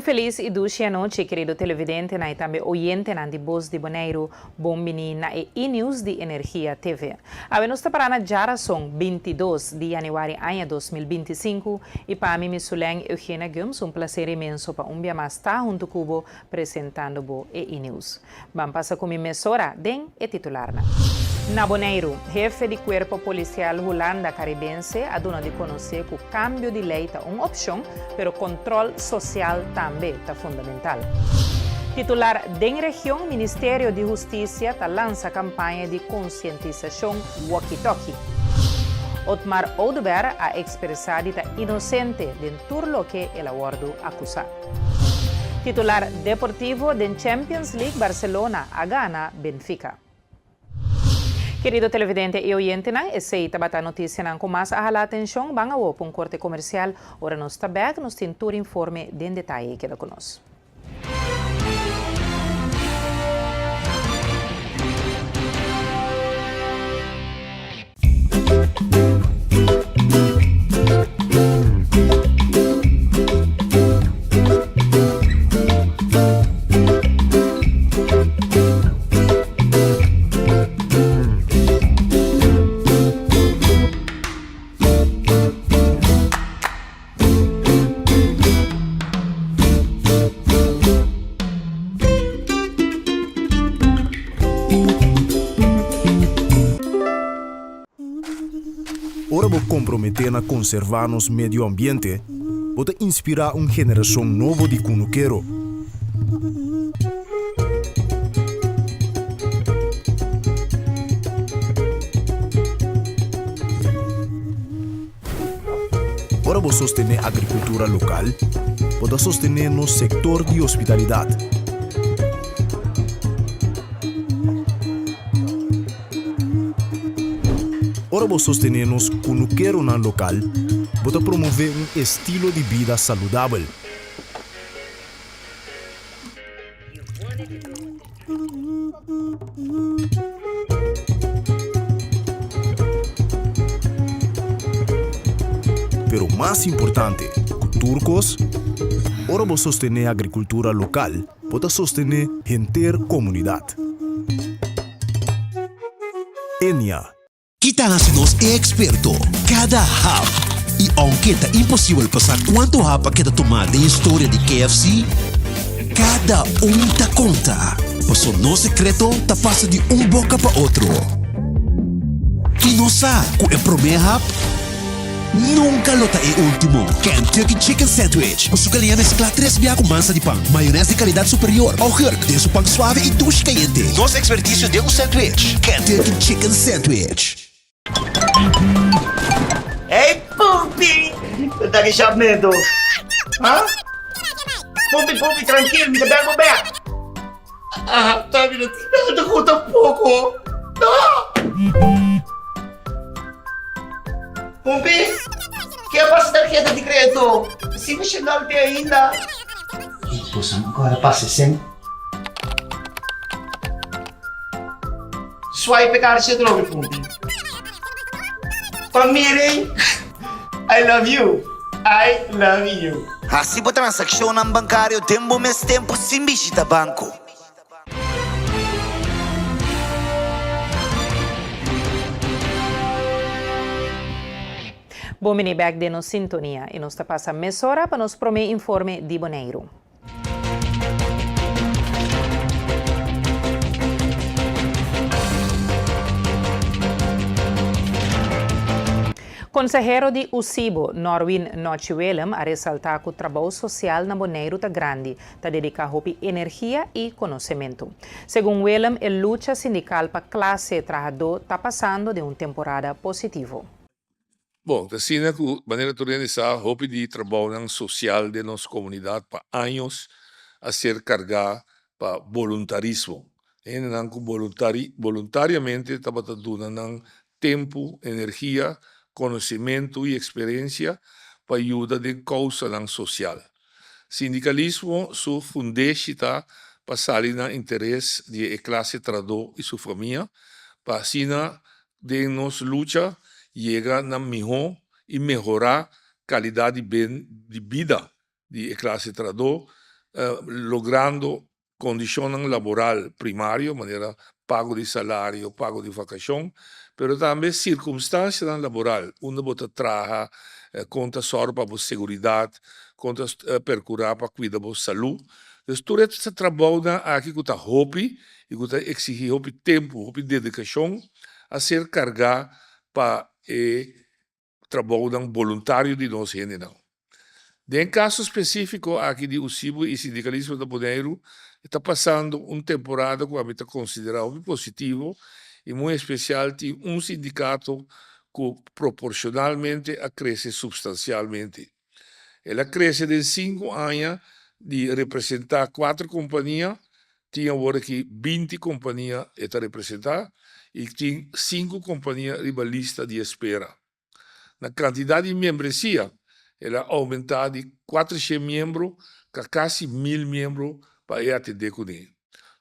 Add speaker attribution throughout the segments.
Speaker 1: feliz e dulce noite, querido televidente e também oyente na de Voz de Bonaire, bombini na e-news de Energia TV. A nós para na geração 22 de janeiro ano 2025 e para mim, Suleng Eugênia Gomes, prazer imenso para dia mais estar junto cubo apresentando o e-news. Vamos passar com a emissora den e titular. Na Bonaire, jefe de Corpo Policial Holanda Caribense a dona de conhecer que o cambio de lei é uma opção, pero controle social também é fundamental. Titular da região, Ministério de Justiça lança campanha de conscientização walkie-talkie. Otmar Odeberg a expressado que inocente dentro do que ele abordo acusado. Titular deportivo da Champions League Barcelona a gana Benfica. Querido televidente e oyente, essa é a notícia com mais a atenção. Vamos a um corte comercial. Ora, nós também nos temos todo informe de detalhe que conosco.
Speaker 2: Ora vou comprometer na conservar nosso meio ambiente, vou inspirar uma geração nova de cunuqueiro. Ora vou sostener a agricultura local, vou sostener no setor de hospitalidade. Ora vou sostener-nos cunuqueiro na local, vou promover um estilo de vida saudável. Pero mais importante, turcos, ora vou sostener a agricultura local, vou sostener a inteira comunidade. Enia.
Speaker 3: Kita nos é experto. Cada hap. E aunque é impossível passar quanto hap que tomar da história de KFC, cada ta conta. Passou no secreto, ta passa de boca para outro. E não sabe que é primeiro hap, nunca lota é último. Kentucky Chicken Sandwich. O sucalhinha mescla 3 biá com massa de pão, maionese de qualidade superior, ao herc de pão suave e duche caliente. Nosso expertício de sandwich. Kentucky Chicken Sandwich.
Speaker 4: Hey, Pupi! Daqui chamando. Hã? Pupi, tranquilo, me dá o pé. Ah, tá vendo? Eu conta um pouco. Pupi, que é a tarjeta de crédito? Se me chegar até ainda. Poxa, agora passa sempre. Swipe card siya droga, Pupi. Pamiring, I love you. I love you.
Speaker 5: Assim a transação ng bancário tempo mes tempo sem visita banco.
Speaker 1: Bom, mini back de nos sintonia e nos passa meia hora para nos prometer informe de Bonaire. Consejero de UCIBO, Norwin Nochi-Willem, a ressaltar que o trabalho social na Bonaire está grande, está dedicado a energia e conhecimento. Segundo Willem, a luta sindical para a classe trabalhadora está passando de uma temporada positiva.
Speaker 6: Bom, assim, de maneira organizada, hope de trabalho social de nossa comunidade para anos a ser carregado para voluntarismo. E não voluntariamente estava dando tempo, energia, conhecimento e experiência para ajudar de causa social. Sindicalismo su fundesta para salir na interesse de classe trabalhadora e sua família, para assim de nos luta chegar na melhor e melhorar qualidade de vida de classe trabalhadora logrando condiciones laboral primario, manera pago de salario, pago de vacación, pero también circunstancias laboral, onde você trabalha, conta sorpa para seguridad, conta percurar para cuidar da saúde. Então, tudo esse trabalho aqui que tá hobby e que tá exigir hobby tempo, hobby dedicação a ser cargar para trabalho voluntário de nós gente não. Em caso específico aqui de UCIBO e sindicalismo da Bonaire, está passando uma temporada que a gente considera positivo e muito especial de sindicato que proporcionalmente cresce substancialmente. Ela cresce de 5 anos de representar 4 companhias, tinha agora que 20 companhias está representar e tem 5 companhias rivalistas de espera. Na quantidade de membresia, ela aumentar de 400 membros a quase 1.000 membros para atender com ele.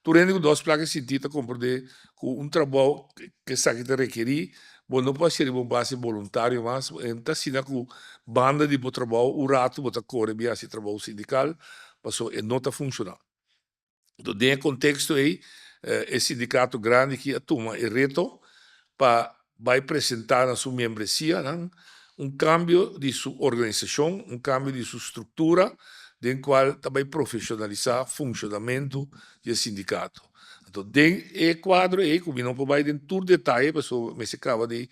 Speaker 6: Durante 2 placas sentidas compreender com trabalho que sabe te requerir, não pode ser uma base voluntária, mas está sendo com banda de trabalho, o rato bota correr bem esse trabalho sindical, mas não está funcionando. Então, dentro do contexto aí, é sindicato grande que toma o reto para vai apresentar na sua membresia cambio de sua organização, cambio de sua estrutura, em qual também profissionalizar o funcionamento do sindicato. Então, dentro do quadro, como não pode ir em todo detalhe, mas me acaba de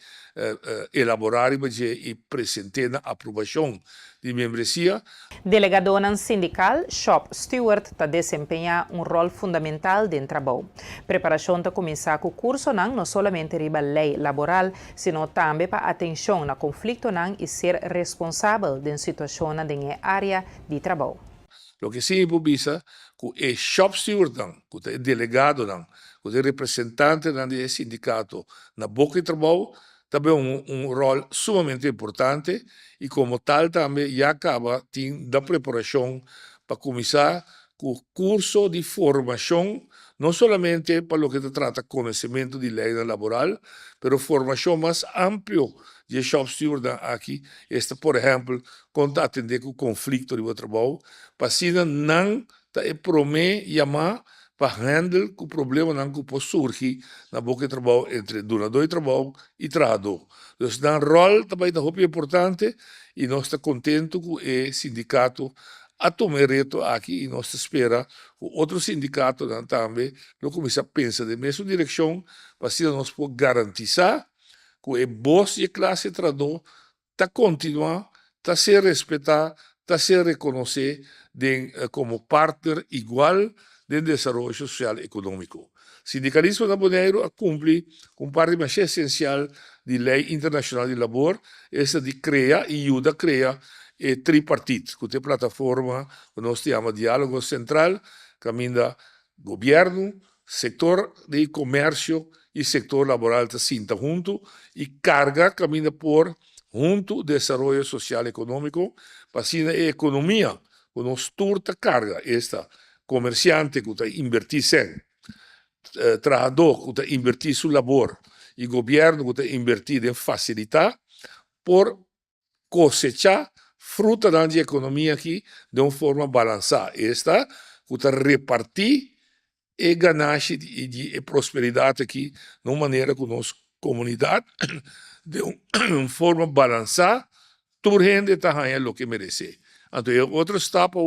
Speaker 6: elaborar e apresentar na aprovação de membresia.
Speaker 1: Delegado sindical, Shop Stewart está desempenhando rol fundamental dentro do trabalho. Preparação está começar com o curso não somente riba a lei laboral, sino também para atenção na conflito e ser responsável da situação na área de trabalho.
Speaker 6: Lo que sim improvisa, que é shop steward, que é delegado, que é representante do sindicato na boca de trabalho, também rol sumamente importante e como tal também já acaba da preparação para começar com o curso de formação, não somente para o que se trata conhecimento de lei laboral, mas formação mais ampla de shop steward aqui, esta, por exemplo, quando atender com o conflito de trabalho, para assim não promete chamar para handle o problema não que pode surgir na boca de trabalho entre donador de trabalho e trabalhador. Então, o rol também é muito importante e nós estamos contentes com o sindicato a tomar reto aqui e nós espera que outro sindicato também não comece a pensar da mesma direção para assim nós podemos garantizar que a voz e a classe trabalhador está continuar, está ser respetar, está ser reconhecer como partner igual do desenvolvimento social e econômico. O sindicalismo da Bonaire cumpre com parte mais essencial de lei internacional de labor, essa de criar e ajuda a criar tripartite, que é plataforma que nós chamamos diálogo central, caminha governo, setor de comércio e setor laboral está cinta junto e carga caminha por junto desenvolvimento social e econômico, para assim a economia, que nós turta carga esta comerciante que está invertir sem, trabalhador que está invertir seu labor e governo que está invertir em facilitar por cosechar fruta da economia aqui de uma forma balançada. Esta que está repartir e ganância e prosperidade aqui de uma maneira que nossa comunidade de uma forma balançada, toda gente está ganhando o que merece. Então, outra etapa,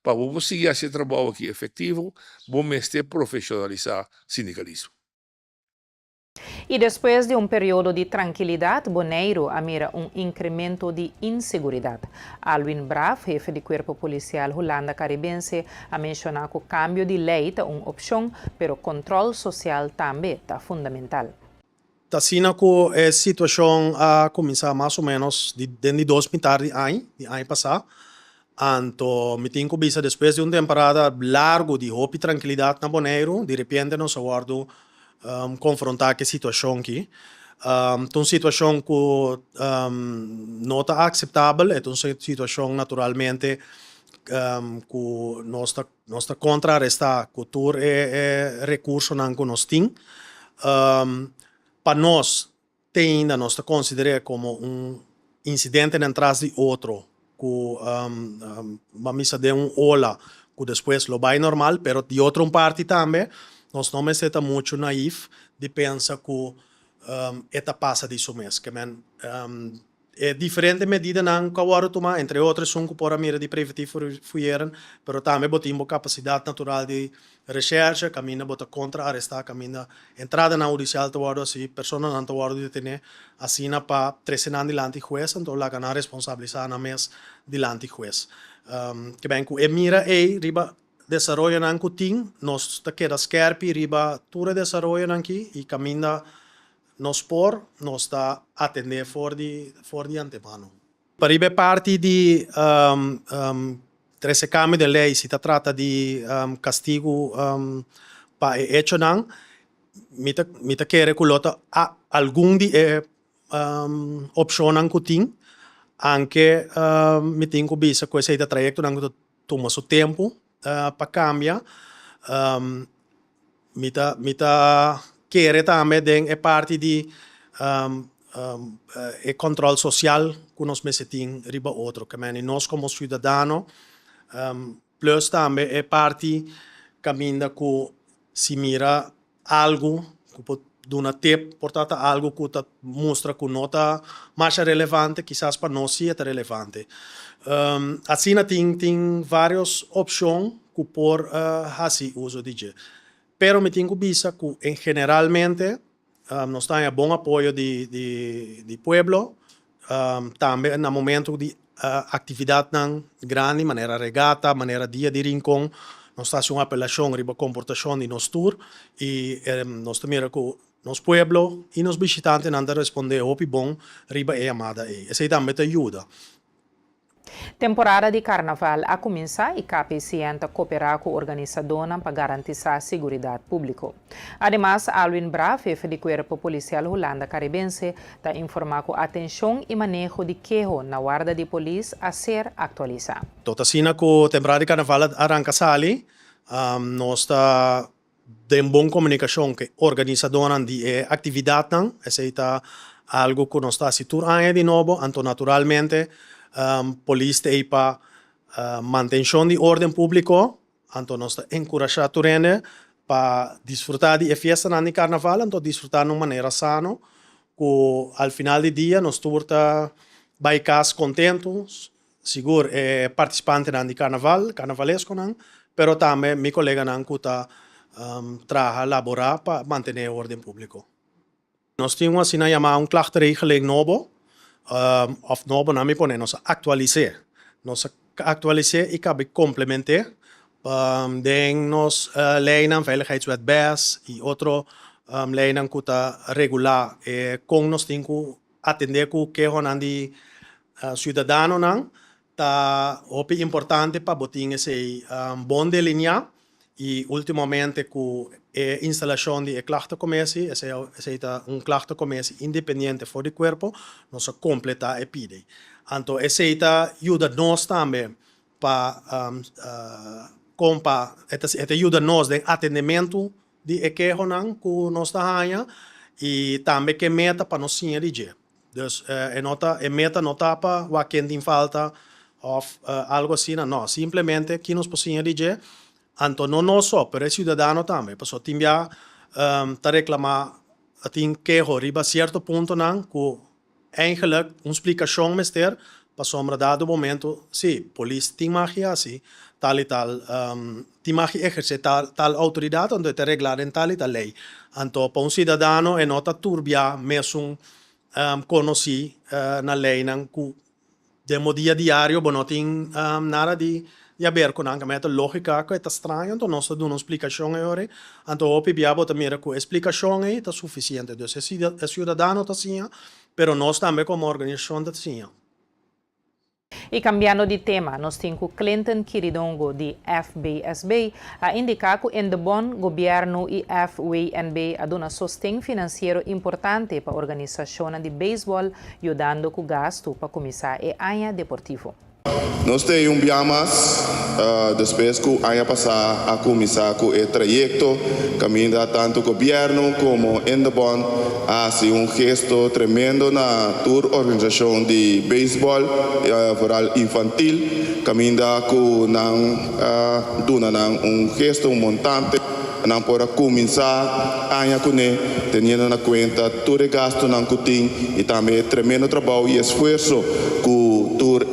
Speaker 6: para conseguir esse trabalho aqui efetivo, vamos profissionalizar o sindicalismo.
Speaker 1: E depois de período de tranquilidade, Bonaire mira incremento de inseguridade. Alwin Braff, chefe de corpo policial Holanda Caribense, a mencionar que o cambio de lei é uma opção, mas o controle social também é fundamental.
Speaker 7: Tá sendo que a situação a começar mais ou menos desde 2000 de ano passado. Então, me tenho que depois de uma temporada larga de hope e tranquilidade na Bonaire, de repente nós aguardo confrontar com a situação aqui. Uma situação que não está aceitável, é uma situação naturalmente que nós está contrarrestar cultura e recurso que nós temos. Para nós, ainda nós consideramos como incidente atrás de outro, que vamos de ola que después lo vai normal, pero de outra parte também, nós não me senta muito naif de pensar que esta passa disso mesmo, que é diferente medida não que agora tomar, entre outras são que por a mira de preventivo fueram, pero também botimos capacidade natural de recherche, caminha bota contra arrestar, caminha entrada na judicial toward assim, persona não toward detener, assim na pa 13 anos dilante juez, então lá ganar responsabilizar na mes dilante juez. Que bem que mira riba desarrollo nan kuting, nos ta queda skerpi riba tura desarrollo aqui e caminha nos por, nos está atender for de antemano. Para ir parte de 13 cami de lei, se trata de castigo para hecho não, mita querer culota algum de opção não kuting, anche mi tengo bisa com esse trajecto não que toma seu tempo para cambiar, mita querer também é parte de controle social que nós mesetim riba outro, que nós como cidadão, plus também é parte caminha que se mira algo que pode dar tip, portanto algo que mostra que não está mais relevante, quizás para nós sim é relevante. Assim tem várias opções que por fazer uso de pero me tenho vista que, generalmente, nós temos bom apoio de pueblo, também no momento de atividade grande, maneira regata, maneira dia de rincón, nós temos uma apelação riba comportação de nós tour e nós também que nos pueblo e nos visitantes não responder opi bom riba é amada essa também te ajuda.
Speaker 1: Temporada de carnaval a começar e KPC tenta cooperar com a organizadora para garantir a segurança pública. Además, Alwin Bra, chefe de Corpo Policial Holanda Caribense, está informando que a atenção e manejo de queijo na guarda de polícia a ser atualizada.
Speaker 7: Toda sina que a temporada de carnaval arranca sali, nós está de boa comunicação que a organizadora de atividade, essa é algo que nós está situando de novo, então naturalmente polícia tem para manutenção de ordem público, então nós encorajamos a turene para desfrutar de festa de carnaval, então desfrutar de uma maneira sana, que ao final do dia nós turta vai casa contentos, seguro participante de carnaval, carnavalesco não, pero também meu colega não que está trabalha laborar para manter a ordem pública. Nós temos assim chamado klachtenregeling novo. Of novo nami pone nos actualize e cabe complementar den nos lijnen veiligheidswet BES e outro lijnen que está regular com nos tem que atender que honan de cidadano não tá opi importante para botar esse bom delinear e ultimamente com a instalação de klachtenkommissie, essa é klachtenkommissie independente for de corpo, nós completar a pide. Então, essa ajuda nós também para ajuda nós de atendimento de queijo que nós temos e também que meta para nós sim de dus a meta não está para quem tem falta ou algo assim, não, simplesmente que nós possamos dizer. Então, não só, para o cidadão também, porque tem já reclamar, tem queijo riba certo ponto não, que eigenlijk uma explicação mestre, para sombra dado momento, sim, polícia tem magia assim, tal e tal, tem magia exercer tal autoridade, onde te reglar em tal e tal lei. Então, para cidadão, é nota turbia, mesmo conheci na lei, não, que de dia diário, não tem nada de ver com a lógica que é estranha, então nós damos uma explicação agora, então o pibiabo também com a explicação é suficiente, então o cidadão está assim, mas nós também como organização está assim.
Speaker 1: E cambiando de tema, nós temos Clinton Quiridongo de FBSB a indicar que em bom governo e FWNB a dona sostém financeiro importante para a organização de beisebol, ajudando com o gasto para começar a área deportivo.
Speaker 8: Nós temos biamas, depois que o ano passado a começar com o trajecto, caminho tanto o governo como Endebon, assim gesto tremendo na tour organização de beisebol, rural infantil, caminda com duna gesto montante não pode começar a cune tendo na conta todo o gasto não cutim e também tremendo trabalho e esforço que toda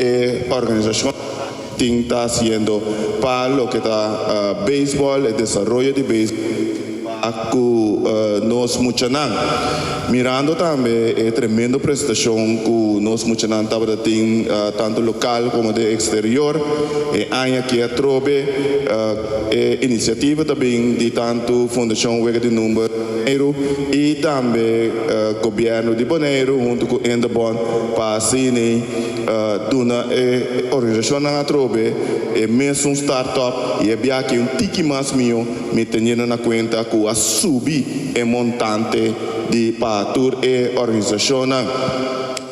Speaker 8: a organização está haciendo para lo que está béisbol, el desarrollo de béisbol que nos muchanan. Mirando também a tremenda prestação que nos muchanan estava tendo tanto local como de exterior. E aí que a trobe iniciativa também de tanto Fundação Wega de Número e também governo de Bonaire junto com Endabon para assim duna organização na trobe é mesmo startup e é aqui tiki mais meu me tendo na conta que a subir é montante de para toda a organização.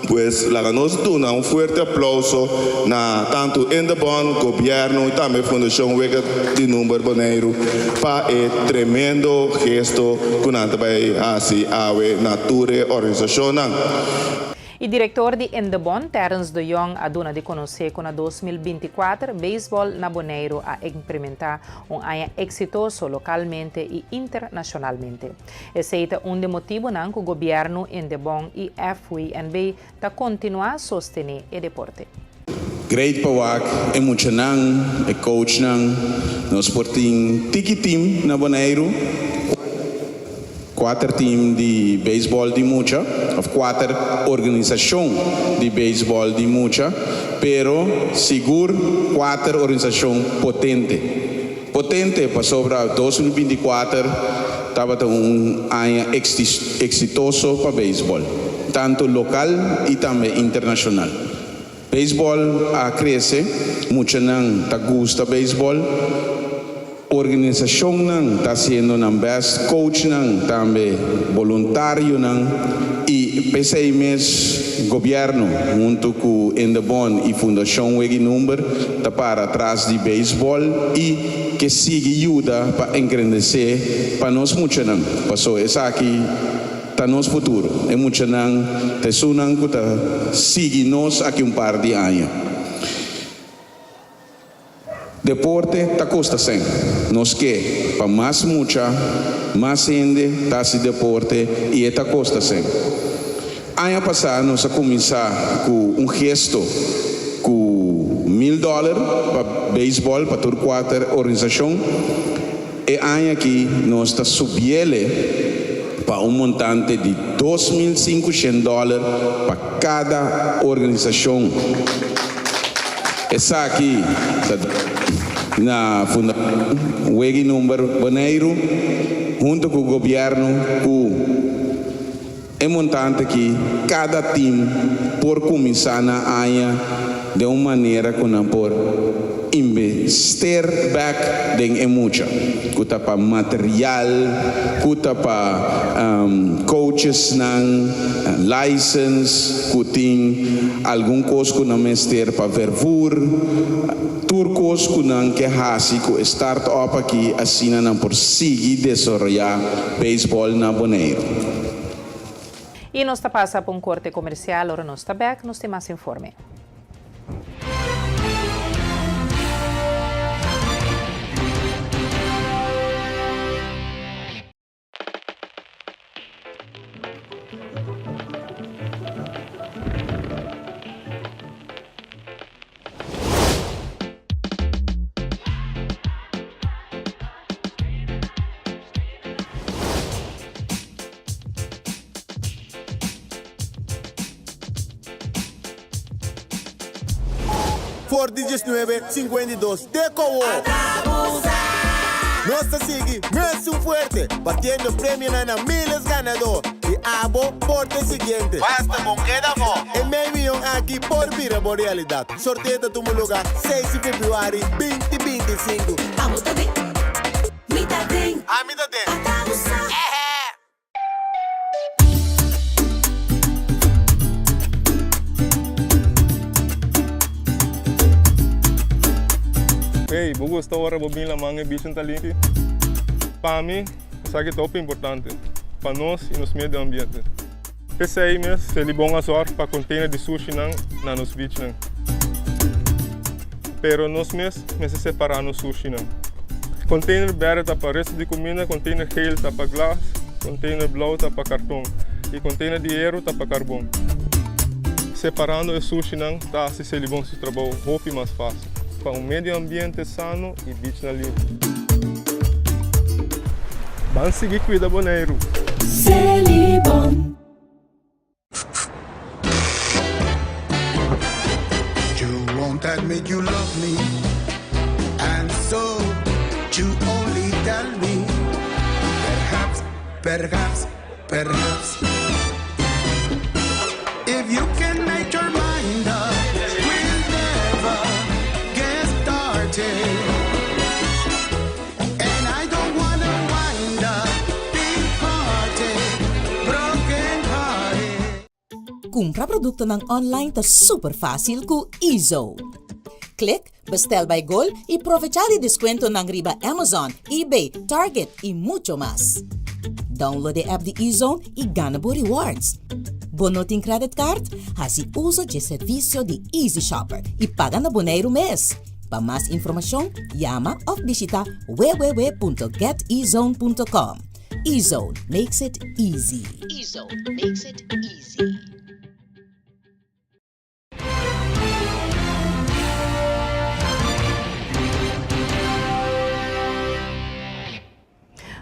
Speaker 8: Pues la nos duna fuerte aplauso na tanto Endabon, governo e também Fundação Wega de Número Bonaire para o tremendo gesto que nós vai assim a natura organização.
Speaker 1: O diretor de Endabon, Terence de Jong, aduna de conhecer que na 2024 beisebol na Bonaire a implementar área exitoso localmente e internacionalmente. Esse é um motivo que o governo Endabon e FWNB está continuar a sostener o deporte.
Speaker 9: Great pawak, emocionang, coach nang, nos sporting tiki team na Bonaire. 4 teams de beisebol de mucha, of 4 organização de beisebol de mucha, pero seguro 4 organização potente. Potente para sobre 2024 estava ano exitoso para beisebol, tanto local e também internacional. Beisebol a cresce, mucha não tá gusta beisebol. Organização não está sendo na best, coach não também voluntário não e pensei mesmo governo junto com Endabon e Fundação Wega Número tá para trás de beisebol e que siga ajuda para engrandecer para nós muito não passou essa aqui tá nosso futuro é muito não te sunang que tá siga nós aqui par de anos. Deporte está custa sem. Nós que para mais mucha, mais gente tá se deporte e está custa sem. Ano passado nós começar com gesto com $1,000 para beisebol para todas 4 organizações e ano aqui nós está subindo para montante de $2,500 para cada organização. Essa aqui na Fundação Wega Número Bonaire, junto com o governo, é montante que cada time por começar na área de uma maneira que não por investir back em mucha, kuta para material, kuta para coaches nang license, kuting algum coisa que não mestre para vervur, turcos que não que hasi ko startup aqui assim não por seguir desarrollar beisebol na Bonaire.
Speaker 1: E nós está passa por corte comercial, ora nós está back, nós temos mais informe.
Speaker 10: Por 1952 de Cobo. Nuestra sigue más fuerte, batiendo premio en miles ganador. Y abo porte siguiente.
Speaker 5: Basta con queda mo.
Speaker 10: El medio aquí por Vira Borealidad. Sorteo de tu lugar 6 de febrero 2025.
Speaker 11: Amo também. Me dá bem.
Speaker 10: A mí también.
Speaker 12: Hey, vou gostar agora de vir lá manhã bicho talento. Para mim, isso aqui é top importante para nós e nos meio ambiente. Pensei mesmo, se ele bom a sorte para container de sushi na nos beach não. pero nós mes se separando sushi não. Container verde tá para resto de comida, container geel tá para glas, container blauw tá para cartão e container de hierro tá para carvão. Separando o sushi não tá se ele bom se trabalho roupa mais fácil, para meio ambiente sano e beach na livre. Vamos seguir cuida Bonaire.
Speaker 11: Celibon.
Speaker 13: You won't admit you love me, and so you only tell me, perhaps, if you can make your mind up, we'll never get started. And I don't wanna wind up big hearted, broken hearted.
Speaker 14: Compra produkto ng online ta super fácil ku Ezo. Click, bestel by Gol y aprovechar el descuento ng riba Amazon, eBay, Target y mucho más. Download the app de Ezone y gana por rewards. Bonoting credit card, así uso de servicio de Easy Shopper y paga na Bonaire mes. Para más información, llama o visita www.getezone.com. Ezone makes it easy. Ezone makes it easy.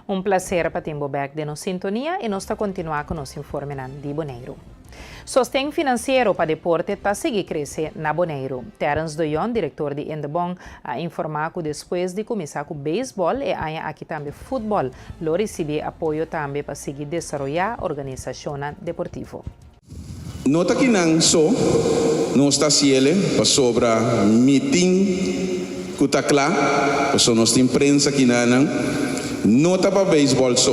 Speaker 1: Um prazer para ter back de nos sintonia e nós está continuar com nosso informe de Bonaire. Sostém financeiro para deporte está seguir crescer na Bonaire. Terence Doyon, diretor de Indebon, a informar que depois de começar com beisebol e aqui também futebol, lo receber apoio também para seguir desenvolver a organização deportiva.
Speaker 9: Nota que não só nós está ciele para sobre meeting que está claro, para nossa imprensa que nota para beisebol só.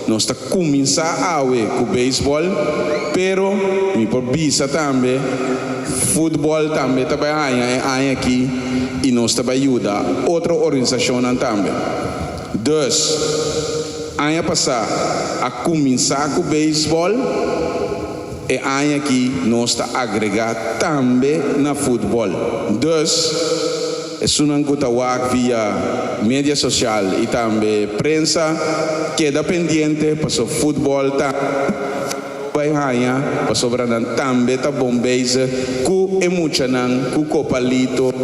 Speaker 9: Nós está começar a ver com beisebol, pero me por visa também futebol também tá vai aqui e nós também ajuda outra organização também. Dus, ano passar a começar com beisebol e ano aqui nós está agregar também na futebol. Dus sunang kutawag via media social e também prensa queda pendiente para o futebol vai hanya para sobre também tá bom base com emocionan com copalito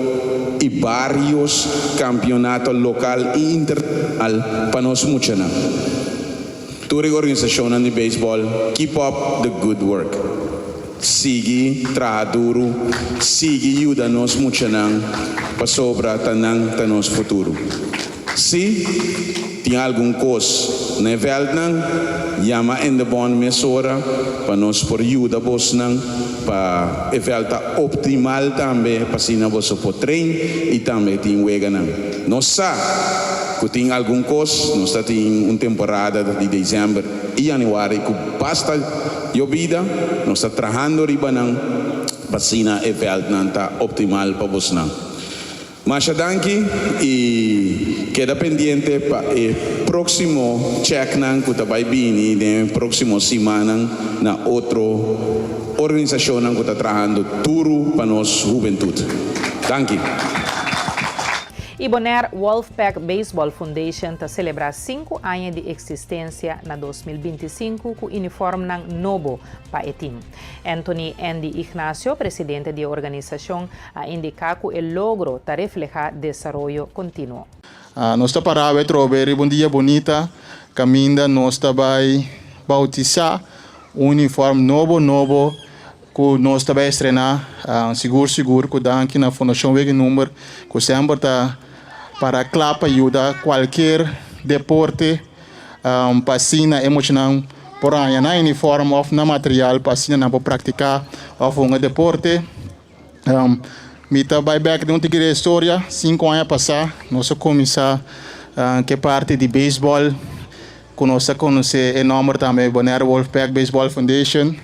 Speaker 9: e vários campeonatos local e internacional para nós emocionan. Toda organização de beisebol keep up the good work. Sige traduro, sige ajuda-nos muito para sobrar tanang tanos futuro. Se tem algum coisa na velda, chama em de bom mesura para nós por ajuda vos para a velda optimal também para se nós por treino e também tem wega nós sabe que tem algum coisa, nós tem uma temporada de dezembro e janeiro que basta llovida, nós está trabalhando riba para se a velda optimal para vos Mas danke e queda pendiente para o próximo check que está vai vir na próxima semana na outra organização que está trabalhando duro para nós juventude. Danke.
Speaker 1: E Bonaire Wolfpack Baseball Foundation está celebrar 5 anos de existência na 2025 com o uniforme novo para o time. Anthony Andy Ignacio, presidente da organização, a indicar que o logro está reflejar desenvolvimento contínuo.
Speaker 15: Nós estamos para ver um dia bonita, caminha, nós estamos bautizar um uniforme novo que nós estamos estrenar, seguro, que dá aqui na Fundação Wege Número, que sempre está para clapa ajuda qualquer deporte, pasina emocional, por aí na uniforme ou na material, pasina na para praticar ou um deporte. Me vai back de uma história, 5 anos passar, nós começar que parte de beisebol, que nós conhecer enorme também Bonaire Wolfpack Baseball Foundation.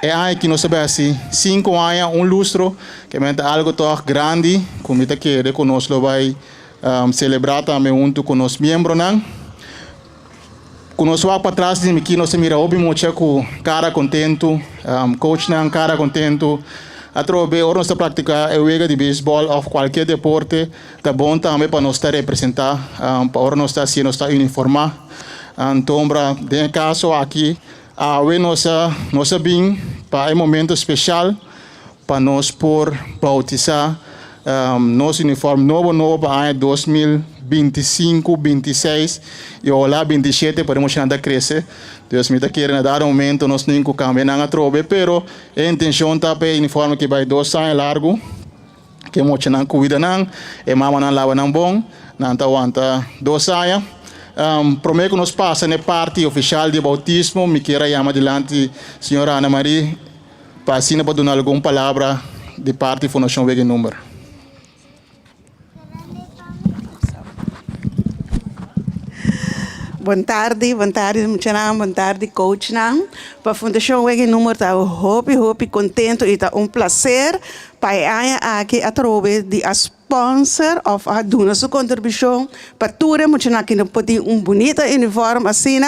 Speaker 15: É aí que nós sabemos assim, 5 anos, lustro, que é algo tão grande, como está que nós vai celebrar também junto com os membros. Quando nós vamos para trás, nós mira muito com cara contento, coach cara contento, atrobe ora nós praticar a joga de beisebol ou qualquer deporte, tá bom também para nós representar, para ora nós assim nós uniformar. Então, de caso aqui, a nossa bem para um momento especial para nós por bautizar nosso uniforme novo para ano 2025, 26 e lá 27 podemos ainda crescer. Deus me está querendo dar aumento, nós nem com câmbio não atrobe, pero a intenção tá para uniforme que vai 2 anos largo, que muito não cuida não, e mama não lava não bom, não tá aguenta 2 anos. Prometo que nós passa na parte oficial de bautismo, me queira chamar adelante senhora Ana Maria, para assim para dar alguma palavra de parte da Fundação Vega Número.
Speaker 16: Boa tarde, Muchanam, boa tarde, coach Nam. Para a Fundação Wege Número está hope contento e está prazer para aqui através de a sponsor of a dona sua contribuição para tudo Muchanam que não pode bonito uniforme assim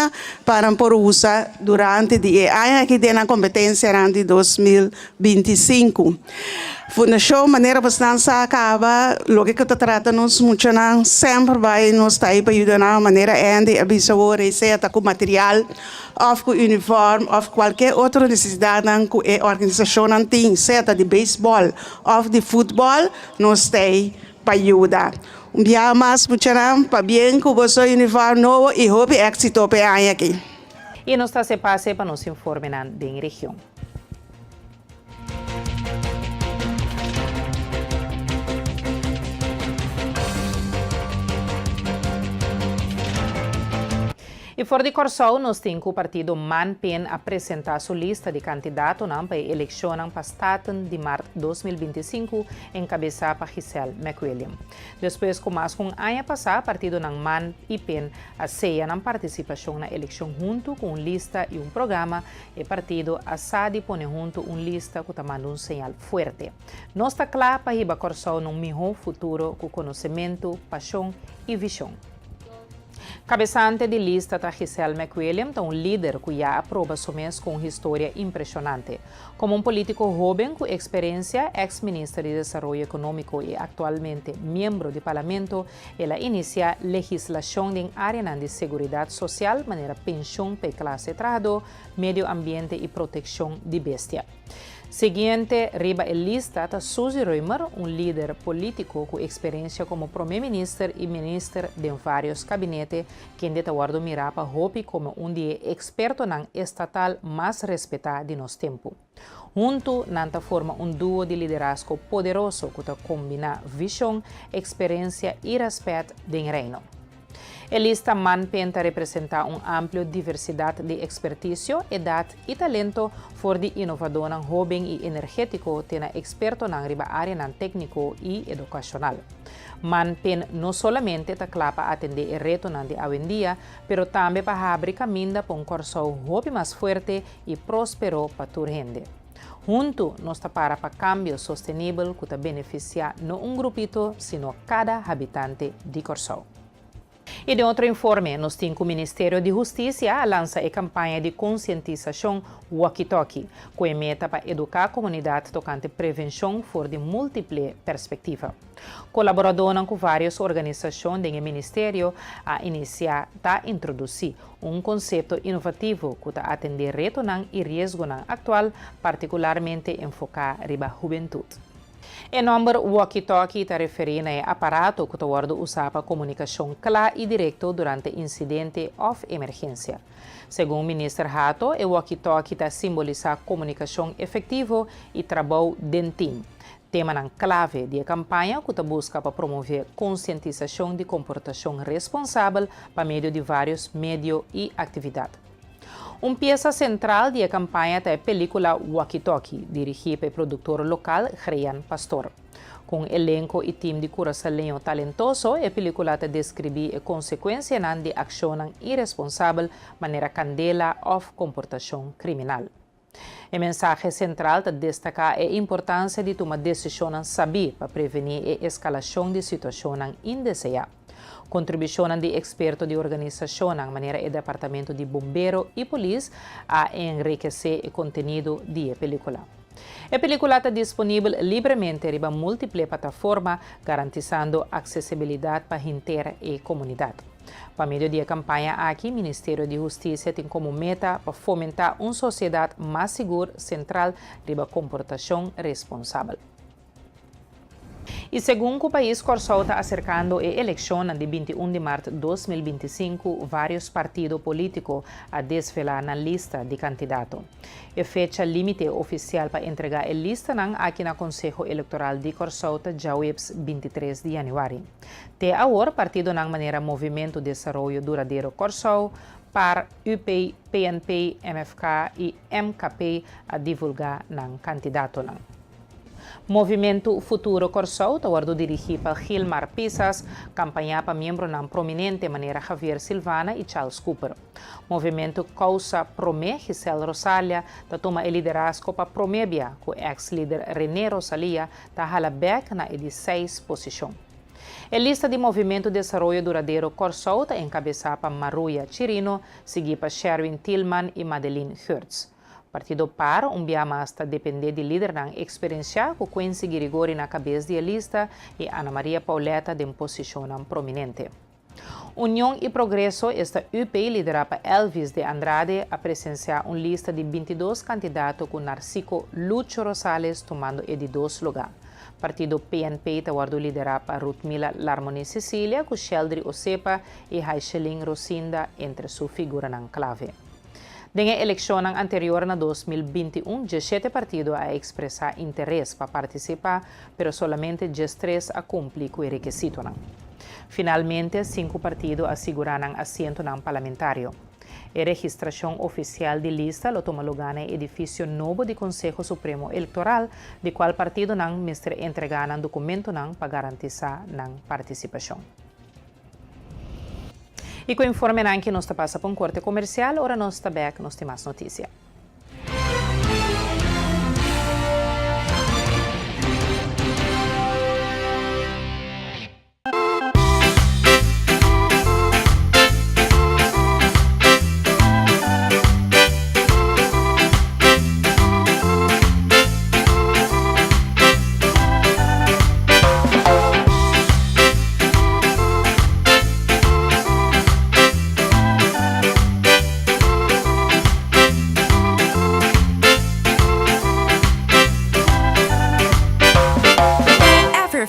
Speaker 16: para por usar durante de aqui tem a competência de 2025. Fundação maneira bastante acaba logo que está tratando-nos Muchanam sempre vai nos estar para ajudar na maneira de abençoar receita com material ou com uniforme ou qualquer outra necessidade que a organização tem, seja de beisebol ou de futebol, nos está para ajudar. Dia mais Muchanam para bem com o seu uniforme novo e hope éxito para aqui.
Speaker 1: E nos está se passe para nos informar da região. E fora de Corsol, nós temos que o partido MAN-PEN apresentar sua lista de candidatos para a eleição para Staten de março de 2025, encabeçada por Giselle McWilliam. Depois, como com ano passado, o partido MAN e PEN aceia na participação na eleição junto com uma lista e programa, e o partido assade põe junto uma lista que manda sinal forte. Nós está claro para ir a Corsol num melhor futuro com conhecimento, paixão e visão. Cabeçante de lista está Giselle McWilliam, um líder que já aprova somente com uma história impressionante. Como um político jovem com experiência, ex-ministra de Desenvolvimento Econômico e atualmente membro do Parlamento, ela inicia legislação em área de segurança social, maneira pensão para classe trabalhadora, meio ambiente e proteção de bestia. Seguinte, riba a lista está Suzy Reumer, líder político com experiência como primeiro-ministro e ministro de vários gabinetes, que de Tawardo Mirapa Hopi como de experto na estatal mais respeitado de nosso tempo. Junto, nanta forma duo de liderazgo poderoso que combina visão, experiência e respeito do reino. A lista MAN-PEN representa uma ampla diversidade de expertise, idade e talento for de inovador jovem e energético, tendo experto na área técnico e educacional. MAN-PEN não somente está claro para atender o reto de hoje em dia, mas também para abrir caminho para Corsol jovem mais forte e próspero para toda a gente. Junto, nós para cambio sustentável que beneficia não grupito, sino cada habitante de Corsol. E de outro informe, nós temos que o Ministério de Justiça lança a campanha de conscientização Walkie Talkie, com a meta para educar a comunidade tocante prevenção fora de múltiplas perspectivas. Colaboradores com várias organizações do Ministério a iniciar a introduzir um conceito inovativo que atende reto e risco atual, particularmente enfocado na juventude. O nome walkie-talkie está referindo a aparato que está usado para comunicação clara e direta durante incidente ou emergência. Segundo o ministro Hato, o walkie-talkie está simboliza comunicação efetiva e trabalho de time. Tema clave da campanha que busca para promover conscientização de comportação responsável para meio de vários meios e atividades. Uma peça central da campanha é a película Walkie Talkie, dirigida pelo produtor local Ryan Pastor. Com elenco e time de curaçalenho talentoso, a película descreve a consequência de ação irresponsável, maneira candela ou comportação criminal. A mensagem central destaca a importância de tomar decisões sabias para prevenir a escalação de situações indesejadas. Contribuição de expertos de organização, maneira o Departamento de Bombeiro e Polícia a enriquecer o conteúdo da película. A película está disponível livremente em múltiplas plataformas, garantizando acessibilidade para inteira e comunidade. Para meio de campanha aqui, o Ministério de Justiça tem como meta para fomentar uma sociedade mais segura, central e comportação responsável. E segundo o país, Corsol está acercando a eleição de 21 de março de 2025, vários partidos políticos a desfilar na lista de candidatos. A fecha limite oficial para entregar a lista aqui no Conselho Eleitoral de Corsol já é 23 de janeiro. Até agora, o partido na maneira Movimento de Desenvolvimento Duradouro Corsol, para UP, PNP, MFK e MKP a divulgar o candidato. Movimento Futuro Corsol está dirigido por Gilmar Pisas, campanha para membro não prominente maneira Javier Silvana e Charles Cooper. Movimento Causa Promé, Giselle Rosalia, está toma o liderazgo para Promébia, com o ex-líder René Rosalia, está halabek na 16 posição. A lista de Movimento de Desenvolvimento Duradouro Corsol está encabeçada por Maruia Chirino, seguida por Sherwin Tillman e Madeline Hertz. Partido PAR, mais está depender de líder na experiência com Quincy Girigori na cabeça da lista e Ana Maria Pauleta de posição prominente. União e Progresso está UP liderada por Elvis de Andrade a presenciar uma lista de 22 candidatos com Narciso Lucho Rosales tomando de 2 lugares. Partido PNP está liderado por Ruthmila Larmoni Cecília, com Sheldry Osepa e Haishelin Rosinda entre sua figura na clave. Na eleição anterior, na 2021, 17 partidos a expressar interesse para participar, mas somente 13 a cumprir com o requisito. Finalmente, 5 partidos asseguraram assento no parlamentário. A registração oficial de lista lo toma lugar no edifício novo do Conselho Supremo Eleitoral, de qual partido não mestre entregar um documento para garantizar a participação. E com o informe que nós passa para um corte comercial, ora nós está back, nós temos mais notícia.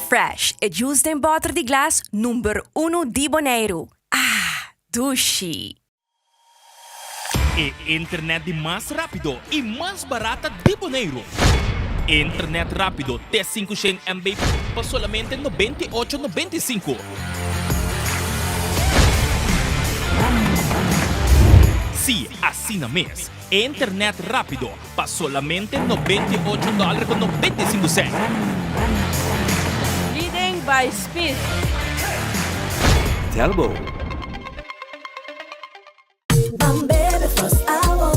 Speaker 17: Fresh é juice em bottle de glass número 1 de Bonaire. Dushi.
Speaker 18: E internet mais rápido e mais barata de Bonaire. Internet rápido T500 MB por solamente 98,95. Sim, assina mês. Internet rápido por solamente $98,95.
Speaker 19: By Speed.
Speaker 18: Telbo.
Speaker 11: Bebe Frost Hour.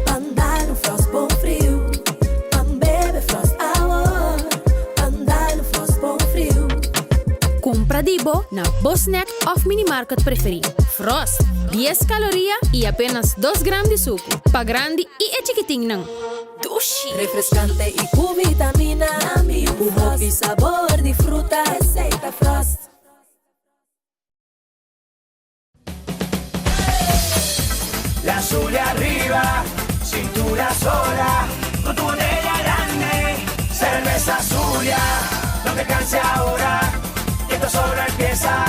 Speaker 11: Andar no Frost bom frio. Bebe Frost Hour. Andar no Frost bom frio.
Speaker 20: Compra Dibo na Bosnack of Minimarket preferido. Frost, 10 calorias e apenas 2 gramas de suco. Pa grande e é chiquitinho não.
Speaker 11: Dushi. Refrescante y con vitamina. Un hobby sabor de fruta. Aceita Frost.
Speaker 13: La suya arriba, cintura sola, con tu botella grande, cerveza suya, no te canses ahora, que esto solo empieza,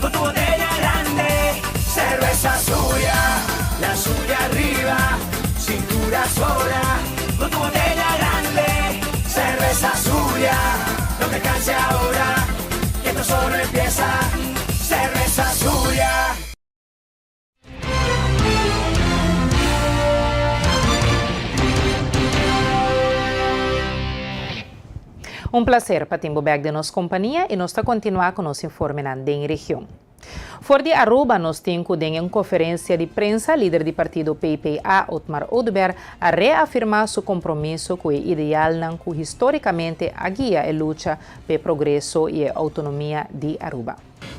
Speaker 13: con tu botella grande, cerveza suya, la suya arriba, cintura sola, con tu botella grande, cerveza suya, no te canses ahora, que esto solo empieza, cerveza suya.
Speaker 1: Um prazer para ter back de nossa companhia e nós está continuar com nosso informe na região. Fora de Aruba, nós temos uma conferência de prensa, líder do partido PPA, Otmar Oduber, a reafirmar seu compromisso com o ideal que historicamente a guia e luta pelo progresso e a autonomia de Aruba.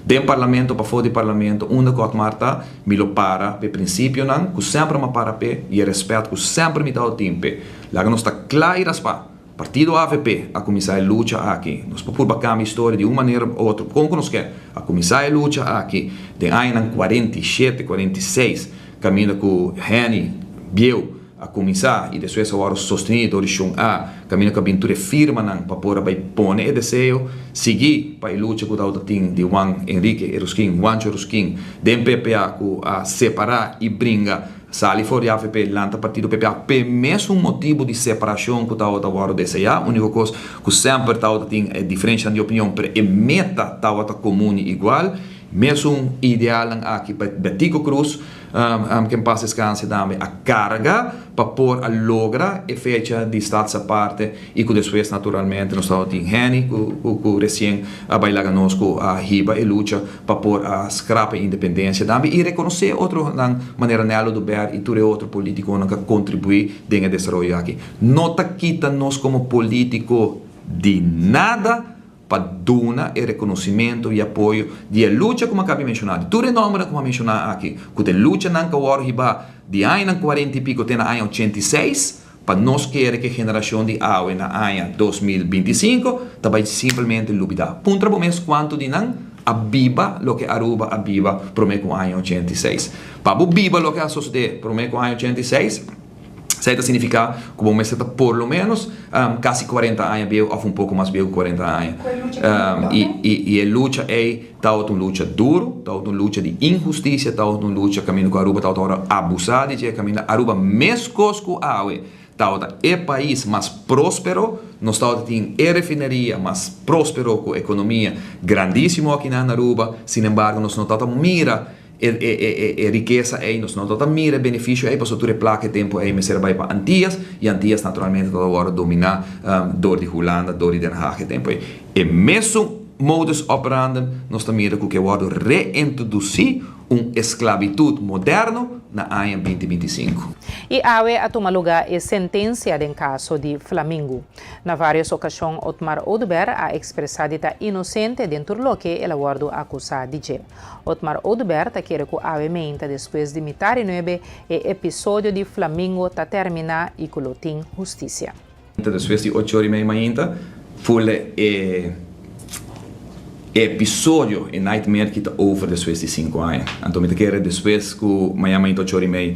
Speaker 19: Den parlamento, para fora do parlamento, onde que Marta me lo para, pe princípio não, que sempre me para pe, e respeito que sempre me dá o tempo. Lá que nós está claras para, partido AVP, a começar a luta aqui. Nós podemos bacar a história de uma maneira ou outra, como nós quer, a começar a luta aqui, de ano 47, 46, caminho com Henny, Biel, a começar e depois agora sostenido orição a caminho que a pintura firma não para pôr vai pôr e desejo seguir para a luta que o tem de Juan Enrique Eruskin, Juan Eruskin, de PPA que a separar e brinca sali fora a AVP lanta partido PPA per mesmo motivo de separação que o agora deseja, a única coisa que sempre tem é diferença de opinião, mas é meta comum igual. Mesmo ideal aqui para Betico Cruz, que passa descanse também a carga para pôr a logra e fecha de estados a parte e que depois naturalmente nós estamos em Henny, que recém a bailar conosco a riba e luta para pôr a scrapa independência também e reconhecer outra maneira nela do ver e tudo outro político que contribui dentro desse desenvolvimento aqui. Não está quita nós como político de nada para dar o reconhecimento e apoio de luta como acabei de mencionar. Tudo nome como mencionar aqui, que a luta não que de ano 40 e pico até ano 86, para nós querer que a geração de AUE na ano 2025 também simplesmente lubida. Punta por mês quanto de não abiba lo que Aruba abiba por mês com ano 86. Para abiba lo que a sociedade por mês com ano 86, isso significa que vamos estar por lo menos quase 40 anos ou um pouco mais de 40 anos. E a luta é uma luta dura, uma luta de injustiça, uma luta caminho com a Aruba, uma abusada de caminho Aruba mesmo com a AUE. É o país mais próspero, nós temos a refineria mais próspero com a economia grandíssima aqui na Aruba, sin embargo, nós não temos mira riqueza aí, nós não temos mira benefício aí, para tudo placa tempo aí, me serve para Antillas, e Antillas naturalmente agora dominar dor de Holanda, dor de Den Haag tempo aí. E mesmo modus operandi, nós temos mira que agora reintroduzir esclavitud moderno na ano 2025.
Speaker 1: E AUE a tomar lugar e sentença em caso de Flamengo. Na várias ocasiões, Otmar Oduber a expressado que inocente dentro do que ele aguardo acusado de. Otmar Oduber ta quer que AUE menta depois de imitar e episódio de Flamengo ta terminar e que tem justiça.
Speaker 19: Depois de 8 horas e meia, foi episódio e nightmare que está over depois de 5 anos. Então, me quero depois que Miami está chorando meio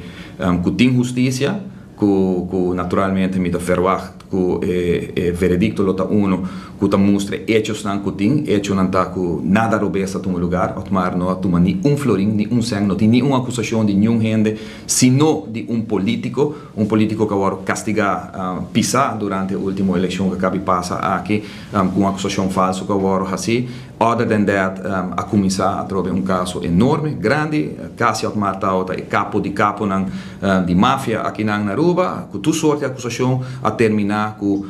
Speaker 19: que tem justiça, que naturalmente me está ferroar que veredicto lota uno que está mostra hechos não que tem, hechos não está que nada robesta no lugar, mas não toma nem florim, nem sangue, não tem nenhuma acusação de nenhum gente, sino de político que agora castigar pisar durante a última eleição que acaba de passar aqui, com uma acusação falsa que agora assim. Other than that, a começar a trovar caso enorme, grande, quase ao Marta é capo de máfia aqui na Aruba, com toda sorte de acusação a terminar com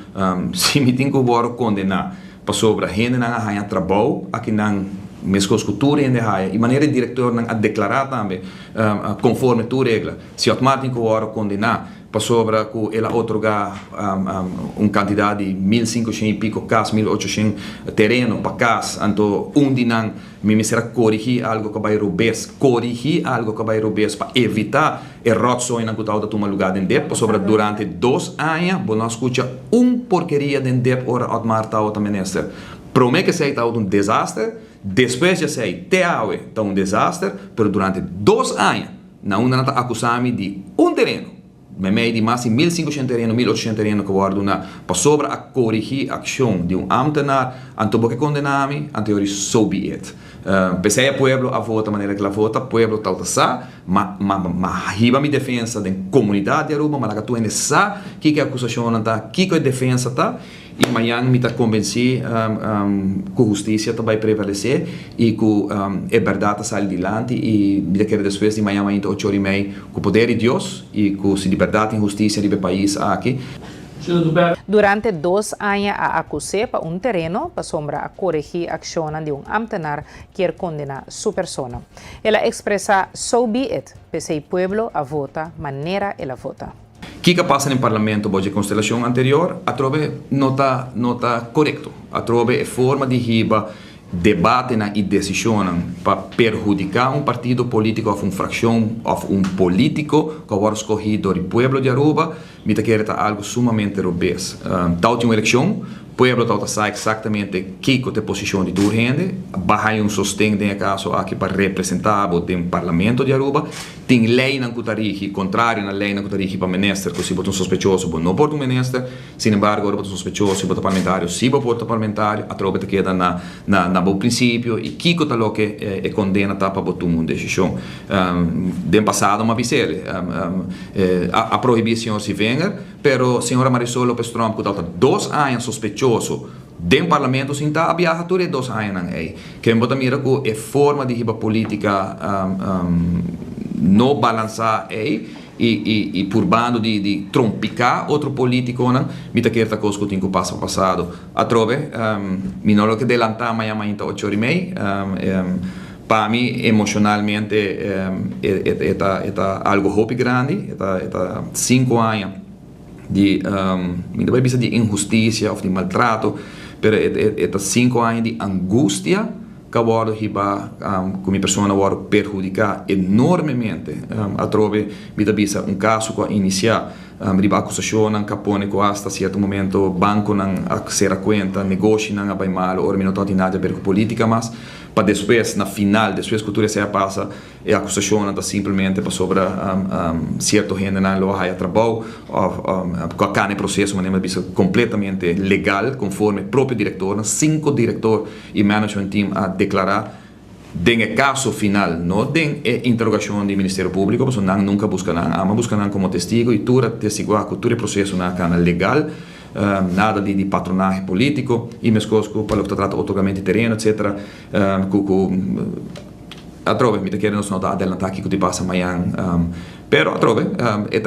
Speaker 19: se me tem que condenar para sobre a gente não há trabalho aqui na mesma cultura ainda há e maneira de diretor não a declarar também conforme tua regra se o Martin que condenar para sobre que ela otorgar quantidade de 1.500 e pico cas 1.800 terreno para casa então dinang me será corrigir algo que vai robes para evitar erros em que está tomando lugar dentro para sobre durante 2 anos nós escuta porqueria dentro ora at Marta outra minister promete que sei está desastre depois já sei teaue está desastre pero durante 2 anos não está acusando de terreno meio de mais de 1.500 terreno, 1.800 terreno que guardo para sobre a corrigir a ação de ambtenaar, anto que condenami, anterior so be it. Pensei a pueblo a vota maneira que la vota, pueblo tal sa, mas riba mi defesa da comunidade de Aruba, mas tu ainda sa que a acusação não tá, que a defesa tá, e amanhã me tá convenci que a justiça vai prevalecer e que a verdade sai adiante e me quero depois de amanhã 8 horas e meia com o poder de Deus e com se liberdade e justiça do país aqui.
Speaker 1: Durante 2 anos a acusé para terreno para sombra a corrigir a ação de ambtenar que quer condenar sua persona. Ela expressa so be it, pese o pueblo a vota maneira ela vota.
Speaker 19: O que passa no parlamento hoje a constelação anterior, a trove nota correto, a trove é forma de riba debatem e decisões para perjudicar partido político ou uma fração ou político que agora escolhido do povo de Aruba, me quer algo sumamente robês. Tal de uma eleição, o povo sabe exatamente que é posição de tua gente, vai sostém em caso aqui para representar o parlamento de Aruba, tem lei na Kutariki, contrário na lei na Kutariki para ministro, que se botam sospechoso, não pode ministro, sin embargo, agora botam sospechoso, se botam parlamentário, se botam parlamentário, a tropa queda na bom princípio, e que está lo que é condena para botar uma decisão. De passado, uma bisele, a proibição se venga, pero a senhora Marisol Lopes Trump, que está 2 anos sospechoso, dentro do parlamento, sim, está a viajar por 2 anos aí. Que me mira que é forma de riba política não balançar aí e por bando de trompicar outro político, não? Me quer que coisa que passa passado. A trove, me não que adelantar amanhã 8h30. Para mim, emocionalmente, é algo hope grande, é 5 anos de de injustiça ou de maltrato, pero é 5 anos de angústia que agora como pessoa agora perjudicar enormemente. A trove me caso que iniciar riba acusação que põe que hasta certo momento banco não a conta, negócio não vai mal, ou não tem nada a ver com política, mas para depois, na final, depois que tudo isso passa, a acusação está simplesmente para sobre certo gente não vai a trabalho, com a processo, mas completamente legal, conforme o próprio diretor, 5 diretores e management team a declarar. Den caso final, não den interrogação do Ministério Público, porque não nunca buscarão como testigo e tudo testiguar que todo o processo na cana legal, nada de patronagem político e mesmo para o que trata otorgamento de terreno, etc. A trove, me quer não dar adelantar aqui que passa amanhã. Pero a trove,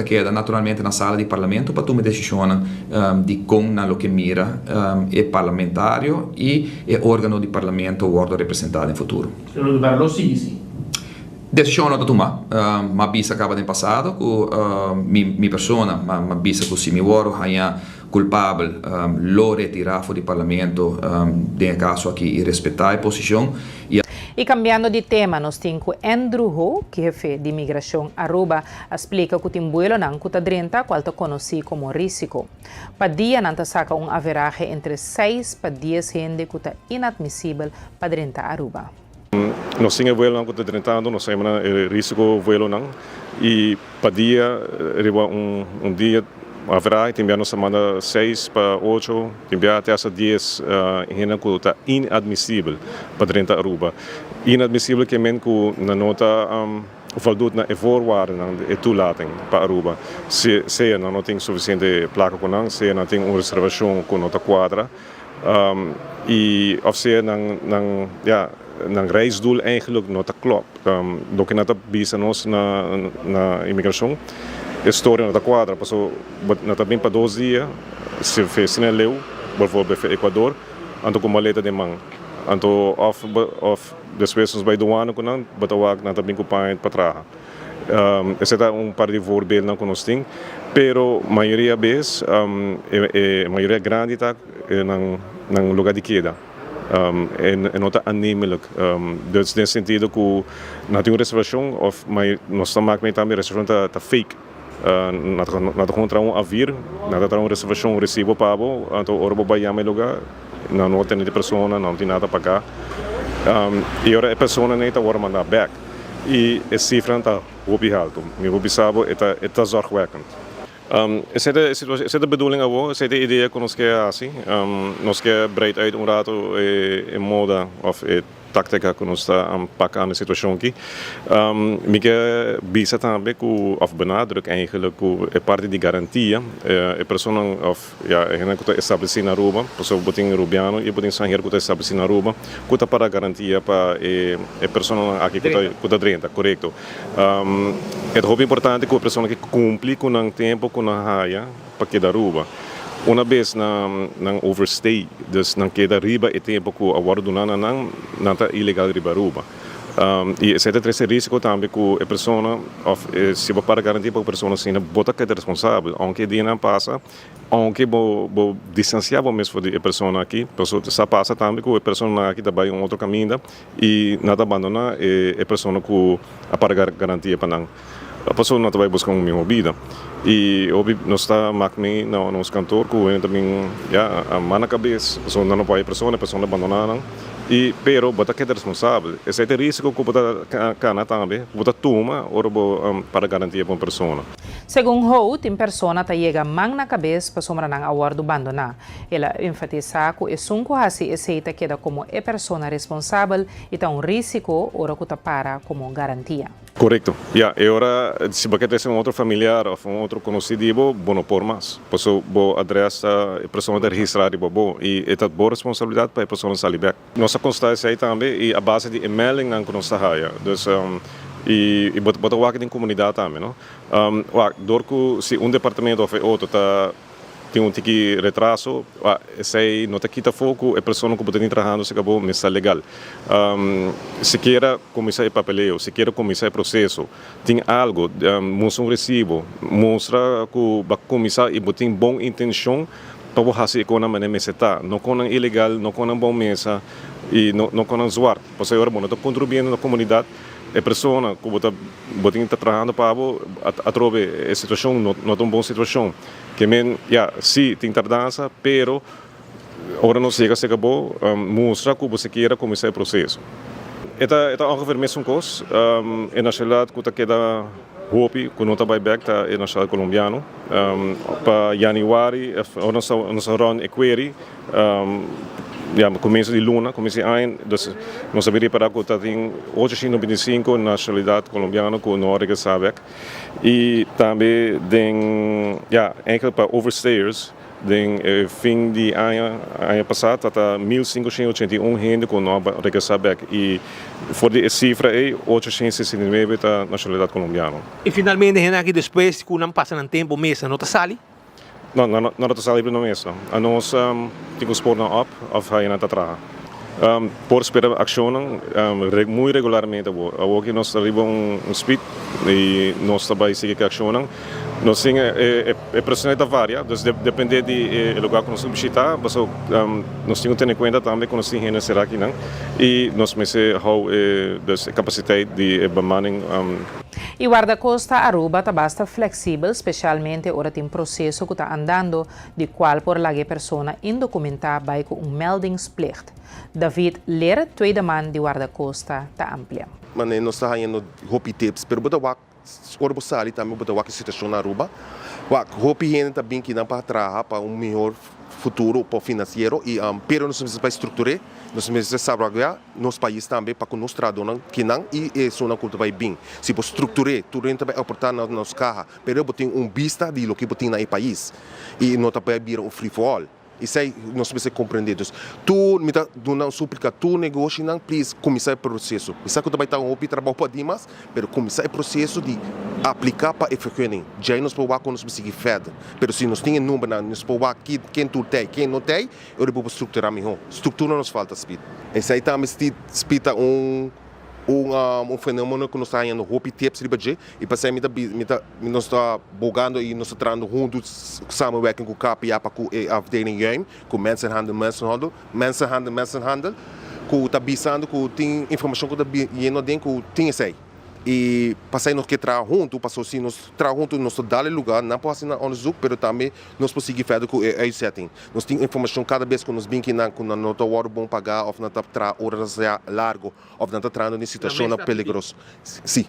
Speaker 19: queda naturalmente na sala de parlamento para tomar decisão de como na que mira é parlamentário e é órgão de parlamento o órgão representado no futuro. Decisão não tomar, mas bisa acaba de passado que minha pessoa, mas bisa que se me oro hanya culpável, lo retirar do parlamento, de caso aqui e respeitar a posição.
Speaker 1: E cambiando de tema, nós temos Andrew Ho, que é chefe de imigração Aruba, explica que o timbuelo não está drenta, qual está conhecido como risco. Para dia não está saca average entre 6 para 10 gente que está inadmissível para drenta Aruba.
Speaker 21: Nós temos vuelo não que está drentando, nós temos risco vuelo não, e para dia, dia haverá, tem na semana 6 para 8, tem até essa 10 ainda que está inadmissível para dentro da Aruba. Inadmissível que mean que na nota voldoet na voorwaarden e toelating para Aruba. Se não tem suficiente placa com não, se não tem uma reservação com nota quadra, e of se não reisdoel eigenlijk nota klopt. Do que nota bisa nos na imigração. História nota quadra, passou nota bem para 2 dias, se fez na leu, bijvoorbeeld para Equador, anto com maleta de mão, anto of depois nos vai doano com não, batawag nota bem com pai para trás. Esse é par de voorbeelden não conosco, pero maioria vez, maioria grande tá nang lugar de queda. É nota anímica, dus nesse sentido que não tem reservação, of nós estamos também reservação tá fake. Nada contra a vir, nada contra reservação recibo pago, então ora vai chamar lugar, não tem de pessoa, não tem nada para cá. E ora a pessoa nem está agora mandar back. E a cifra está muito alta. Me observo é zorgwekkend. Essa é a bedoeling agora, essa é a ideia que nós queremos assim, nós queremos breed uit rato em moda of tática que nós está aanpakken na situação aqui. Me quer bisa também que of benadruk eigenlijk que é parte de garantia, a pessoa of ainda que está estabelecida na Aruba, pessoa botin rubiano e botin sangueiro que está estabelecida na Aruba, que está para garantia para a pessoa aqui que está drenta, correto. É muito importante que a pessoa que cumpre com o tempo com a raia para que da Aruba. Uma vez não overstay, dus não queda riba e tempo que a guarda não está ilegal riba Aruba. E esse é risco também que a pessoa, se você para garantir para a pessoa, assim, bota que é responsável, aunque dia não passa, aunque vou distanciar mesmo da pessoa aqui, só passa também que a pessoa aqui também um outro caminho e nada abandona a pessoa que a para garantia para não. A pessoa não vai buscar uma mesma vida. E hoje nós estamos aqui no nosso cantor, que também a mão na cabeça, a pessoa não vai a pessoa abandonar. E pero bota que é responsável. Esse é o risco que bota cana também, bota toma para garantir para uma pessoa.
Speaker 1: Segundo Ho, tem pessoa que chega mão na cabeça para sombra não awardo abandonar. Ela enfatiza que é sunco assim aceita queda como é pessoa responsável e tem risco ora que para como garantia.
Speaker 21: Correto. E ora se você tem um outro familiar ou um outro conhecido, bom por mais. Posso bo adressa a pessoa registrada bom e é boa responsabilidade para a pessoa sair bem. Nossa constância aí também e a base de e-mailing não nossa raia. Então e botar o aqui em comunidade também, não? Dorco se um departamento ou outro tem um tique retraso, se não te quita foco, a pessoa que está trabalhando se acabou, mas está legal. Se quer começar o papeleo, se quer começar o processo, tem algo, mostra um recibo, mostra que vai começar e tem boa intenção para fazer com a maneira que está, não com ilegal, não com bom mesa e não com zoar. Porque agora, não estou contribuindo na comunidade. A pessoa que está trabalhando para a trobe a situação não é uma boa situação. Que sim, tem tardança, pero agora não chega, se acabou, mostra que você quer começar o processo. É ongeveer mesmo coisa, é na cidade que queda hopi, que não está bem back, é na cidade colombiana. Para januário, nós run equity, começo de luna, começo de ano, nós sabemos para que tem 895 nacionalidade colombiana que não regressa e também tem enkel para overstayers, tem fim de ano passado até 1581 gente que não regressa e for de cifra é 869 da nacionalidade colombiana.
Speaker 2: E finalmente aqui depois que não passa no tempo mesa, não está sali?
Speaker 21: Não está saliendo no mesmo. Nós temos por na op of hij na trabalhar. Por esperar ação muito regularmente. Aqui nós arriba speed e nós também seguimos a ação. Nós temos a personalidade varia, então depende do lugar que nós visitar, mas nós temos que ter em conta também que nós temos será aqui não e nós mesmo a capacidade de bemanning.
Speaker 1: E guarda-costa Aruba está bastante flexível, especialmente ora tem processo que está andando, de qual por lá a pessoa indocumentada vai com meldingsplicht. David Ler, tweede man de guarda-costa, está amplia.
Speaker 22: Mas nós estamos fazendo hopi tips, pero botar agora você ali também botar a situação na Aruba. Hopi gente também que não para trabalhar para melhor futuro para financeiro e pero nós precisamos para estruturar, nós precisamos saber nos países também para que nós trabalhamos que não e isso não cultura vai bem. Se você estruturar, tudo isso vai aportar na nossa carra, pero botem vista de lo que botem na país e não também vira free for all. Isso aí nós precisamos compreender. Tu me dá uma súplica, tu negócio não, please começar o processo. Isso que tu vai estar trabalho para demais, mas começar o processo de aplicar para efetuar. Já nós podemos nós conseguir fazer. Mas se nós temos número, nós podemos quem tu tem, quem não tem, eu vou estruturar melhor. Estrutura nos falta speed. Isso aí também speed um fenômeno que nós estamos fazendo hopi tips e passei nós está bogando e nós está trabalhando juntos samenwerking com o KPA para a afdeling game com mensenhandel que está visando que tem informação que está indo dentro que tem isso aí e passei nós que trabalhar junto passou se nós trabalhar junto nós dar lugar não pode ser on zoek pero também nós conseguir fazer com a setting nós tem informação cada vez que nós bem que não está hora bom pagar ou não está tra horas largo ou não está trabalhando em situação peligrosa sim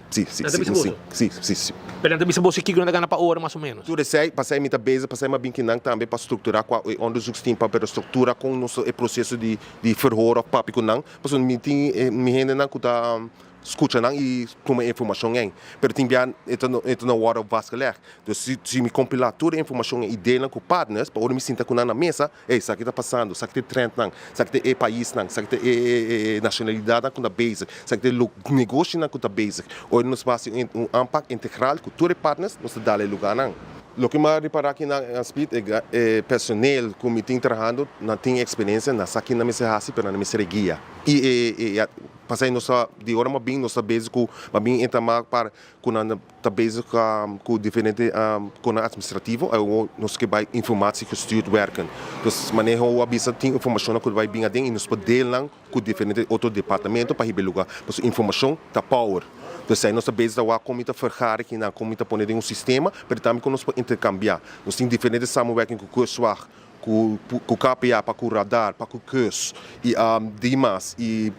Speaker 2: pero também se você que não ganha para hora mais ou menos
Speaker 22: tudo isso aí passei muita base passei mais bem que não também para estruturar com onde os tem para estrutura com o nosso processo de verhoor ou papi com não porque me tem me rende não que está escuta não e como informação aí, pero tem bem então hora vasculhar. Então se me compilar toda a informação e ideia com partners, para me sentar com na mesa, isso aqui está passando, isso aqui tem trend não, isso aqui tem país não, isso aqui tem nacionalidade com a base, isso aqui tem negócio com a base. Hoje nós fazemos impacto integral com todos os partners, nós damos lugar não. O que mais reparar aqui na Speed é personal que me tem trabalhando, não tem experiência, não sabe na mesa mas na mesa guia. E Pasay no sa di ora mabing no sa base ko mabing intama para kuna ta base com diferente kuna administrativo ou nos que vai informatie gestuurd werken. Dus manejo o abisa tem informação que vai binga ding e nos podelam com diferente outro departamento para hibeluga. Mas informação ta power. Dus aí nossa base da wa comita vergaring e na comita poner em sistema, para também que nós pode intercambiar. Nós tem diferente samenwerking com kurswag, com KPA, para o radar, para o curso e demais e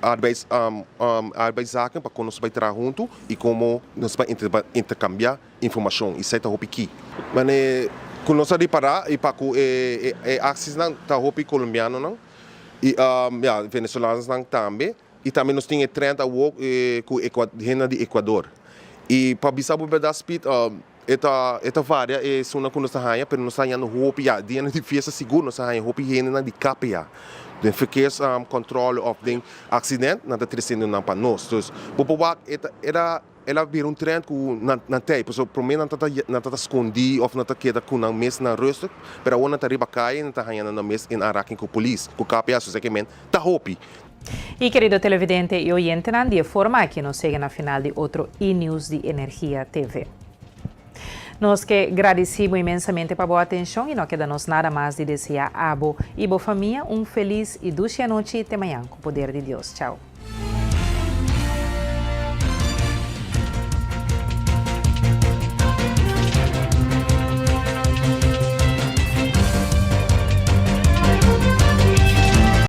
Speaker 22: arbeidszaken para que nós vai trabalhar junto e como nós vai intercambiar informação. Isso é tá aqui. Mas com nós a reparar e para que axis não tá hopi colombiano não e venezuelanos não também. E também nós temos 30 work com gente de Equador. E para bisar o pedaço esta varia é só na nós estamos mas nós estamos no hopi dia na defesa seguro nós estamos hopi gente na de KPA. Den verkeerscontrole of den accident na da trecendo na para nós. Dus bopowak ela vira trend ku na tei, so promen na tata escondi of na ta queda ku na mes na rustig, pero ona ta riba kai na ta hanya na mes in araking ku police, ku KPA so que men ta hopi.
Speaker 1: Y querido televidente y oyente, de forma que nos siguen a final de otro e-news de Energía TV. Nos que agradecemos imensamente por boa atenção e não queda-nos nada mais de desejar a abo e boa família feliz e dulce noite e até amanhã com o poder de Deus. Tchau.